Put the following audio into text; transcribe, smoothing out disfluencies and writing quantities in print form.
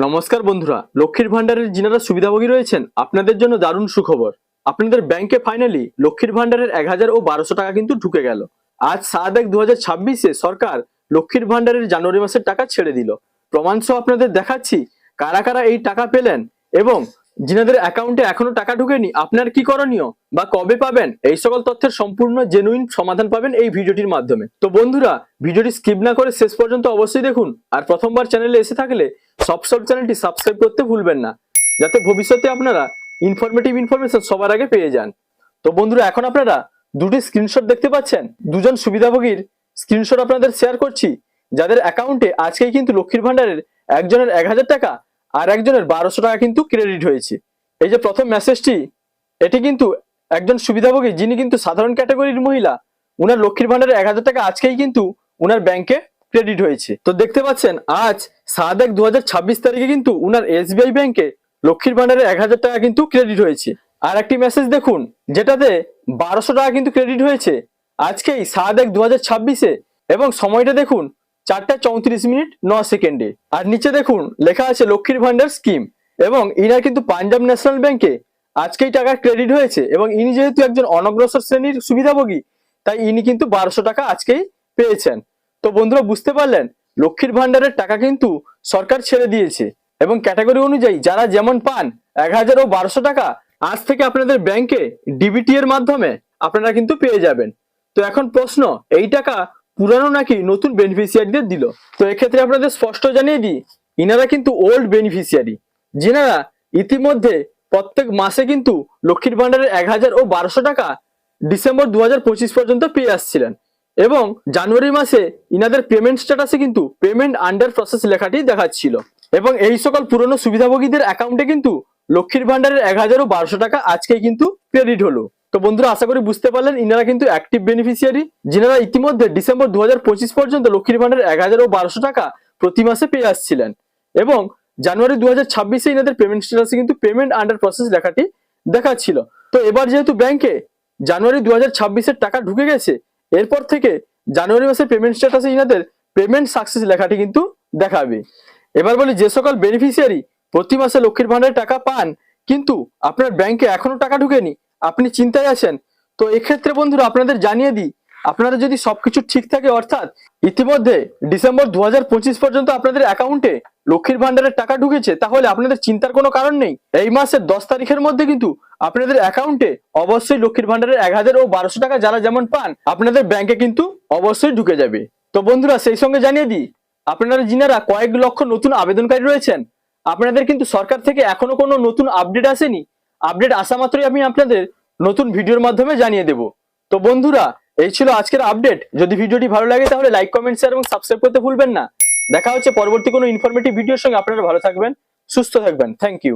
নমস্কার বন্ধুরা, লক্ষ্মীর ভান্ডারের যিনারা সুবিধাভোগী রয়েছেন আপনাদের জন্য দারুণ সুখবর। আপনাদের ব্যাংকে ফাইনালি লক্ষ্মীর ভান্ডারের 1000 ও 1200 টাকা কিন্তু ঢুকে গেল। আজ 7/1/2026 সরকার লক্ষ্মীর ভান্ডারের জানুয়ারি মাসের টাকা ছেড়ে দিল। প্রমাণ সহ আপনাদের দেখাচ্ছি কারা কারা এই টাকা পেলেন এবং যিনাদের অ্যাকাউন্টে এখনো টাকা ঢুকেনি আপনার কি করণীয় বা কবে পাবেন, এই সকল তথ্যের সম্পূর্ণ জেনুইন সমাধান পাবেন এই ভিডিওটির মাধ্যমে। তো বন্ধুরা, ভিডিওটি স্কিপ না করে শেষ পর্যন্ত অবশ্যই দেখুন। আর প্রথমবার চ্যানেলে এসে থাকলে সব চ্যানেলটি সাবস্ক্রাইব করতে ভুলবেন না, যাতে ভবিষ্যতে আপনারা ইনফরমেটিভ ইনফরমেশন সবার আগে পেয়ে যান। তো বন্ধুরা, এখন আপনারা দুটি স্ক্রিনশট দেখতে পাচ্ছেন। দুজন সুবিধাভোগীর স্ক্রিনশট আপনাদের শেয়ার করছি, যাদের অ্যাকাউন্টে আজকেই কিন্তু লক্ষ্মীর ভান্ডারের একজনের 1000 টাকা আর একজনের 1200 টাকা কিন্তু ক্রেডিট হয়েছে। এই যে প্রথম মেসেজটি, এটি কিন্তু একজন সুবিধাভোগী যিনি কিন্তু সাধারণ ক্যাটাগরির মহিলা, উনার লক্ষ্মীর ভান্ডারের 1000 টাকা আজকেই কিন্তু উনার ব্যাংকে ক্রেডিট হয়েছে। তো দেখতে পাচ্ছেন আজ 7/1/2026 তারিখে কিন্তু উনার SBI ব্যাংকে লক্ষ্মীর ভান্ডারের 1000 টাকা কিন্তু ক্রেডিট হয়েছে। আর একটি মেসেজ দেখুন যেটাতে 1200 টাকা কিন্তু ক্রেডিট হয়েছে আজকেই 7/1/2026 এবং সময়টা দেখুন 4:34:09। আর নিচে দেখুন লেখা আছে লক্ষ্মীর ভান্ডার স্কিম এবং ইনার কিন্তু পাঞ্জাব ন্যাশনাল ব্যাংকে আজকেই টাকা ক্রেডিট হয়েছে এবং ইনি যেহেতু একজন অনগ্রসর শ্রেণীর সুবিধাভোগী, তাই ইনি কিন্তু 1200 টাকা আজকেই পেয়েছেন। তো বন্ধুরা, বুঝতে পারলেন লক্ষ্মীর ভান্ডারের টাকা কিন্তু সরকার ছেড়ে দিয়েছে এবং ক্যাটাগরি অনুযায়ী যারা যেমন পান 1000 ও 1200 টাকা আজ থেকে আপনাদের ব্যাংকে ডিবিটি এর মাধ্যমে আপনারা কিন্তু পেয়ে যাবেন। তো এখন প্রশ্ন, এই টাকা পুরানো নাকি নতুন বেনিফিশিয়ারিদের দিল? তো এক্ষেত্রে আপনাদের স্পষ্ট জানিয়ে দিই, ইনারা কিন্তু ওল্ড বেনিফিশিয়ারি, যিনারা ইতিমধ্যে প্রত্যেক মাসে কিন্তু লক্ষ্মীর ভান্ডারের 1000 ও 1200 টাকা ডিসেম্বর 2025 পর্যন্ত পেয়ে আসছিলেন এবং জানুয়ারি মাসে ইনাদের পেমেন্ট স্ট্যাটাসে কিন্তু পেমেন্ট আন্ডার প্রসেস লেখাটি দেখাচ্ছিল এবং এই সকল পুরনো সুবিধাভোগীদের অ্যাকাউন্টে কিন্তু লক্ষ্মীর ভান্ডারের 1000 ও 1200 টাকা আজকেই কিন্তু ক্রেডিট হলো। তো বন্ধুরা, আশা করি বুঝতে পারলেন ইনারা কিন্তু অ্যাক্টিভ বেনিফিশিয়ারি, যিনারা ইতিমধ্যে ডিসেম্বর 2025 পর্যন্ত লক্ষ্মীর ভান্ডারের 1000 ও 1200 টাকা প্রতি মাসে পেয়ে আসছিলেন এবং জানুয়ারি 2026 ইনাদের পেমেন্ট স্ট্যাটাসে কিন্তু পেমেন্ট আন্ডার প্রসেস লেখাটি দেখাচ্ছিল। তো এবার যেহেতু ব্যাংকে জানুয়ারি 2026 এর টাকা ঢুকে গেছে, এরপর থেকে জানুয়ারি মাসের পেমেন্ট স্ট্যাটাসে ইনাদের পেমেন্ট সাকসেস লেখাটি কিন্তু দেখাবে। এবার বলি, যে সকল বেনিফিশিয়ারি প্রতি মাসে লক্ষ্মীর ভান্ডারের টাকা পান কিন্তু আপনার ব্যাংকে এখনো টাকা ঢুকেনি, আপনি চিন্তায় আছেন, তো এক্ষেত্রে বন্ধুরা আপনাদের জানিয়ে দিই, আপনাদের যদি সবকিছু ঠিক থাকে, অর্থাৎ ইতিমধ্যে ডিসেম্বর 2025 পর্যন্ত আপনাদের অ্যাকাউন্টে লক্ষ্মীর ভান্ডারের টাকা ঢুকেছে, তাহলে আপনাদের চিন্তার কোনো কারণ নেই। এই মাসের 10 তারিখের মধ্যে কিন্তু আপনাদের অ্যাকাউন্টে অবশ্যই লক্ষ্মীর ভান্ডারের 1000 ও 1200 টাকা যারা যেমন পান আপনাদের ব্যাংকে কিন্তু অবশ্যই ঢুকে যাবে। তো বন্ধুরা, সেই সঙ্গে জানিয়ে দিই, আপনারা যিনারা কয়েক লক্ষ নতুন আবেদনকারী রয়েছেন, আপনাদের কিন্তু সরকার থেকে এখনো কোনো নতুন আপডেট আসেনি। আপডেট আসা মাত্রই আমি আপনাদের নতুন ভিডিওর মাধ্যমে জানিয়ে দেব। তো বন্ধুরা, এই ছিল আজকের আপডেট। যদি ভিডিওটি ভালো লাগে তাহলে লাইক, কমেন্ট, শেয়ার এবং সাবস্ক্রাইব করতে ভুলবেন না। দেখা হচ্ছে পরবর্তী কোনো ইনফরমেটিভ ভিডিওর সঙ্গে। আপনারা ভালো থাকবেন, সুস্থ থাকবেন। Thank you.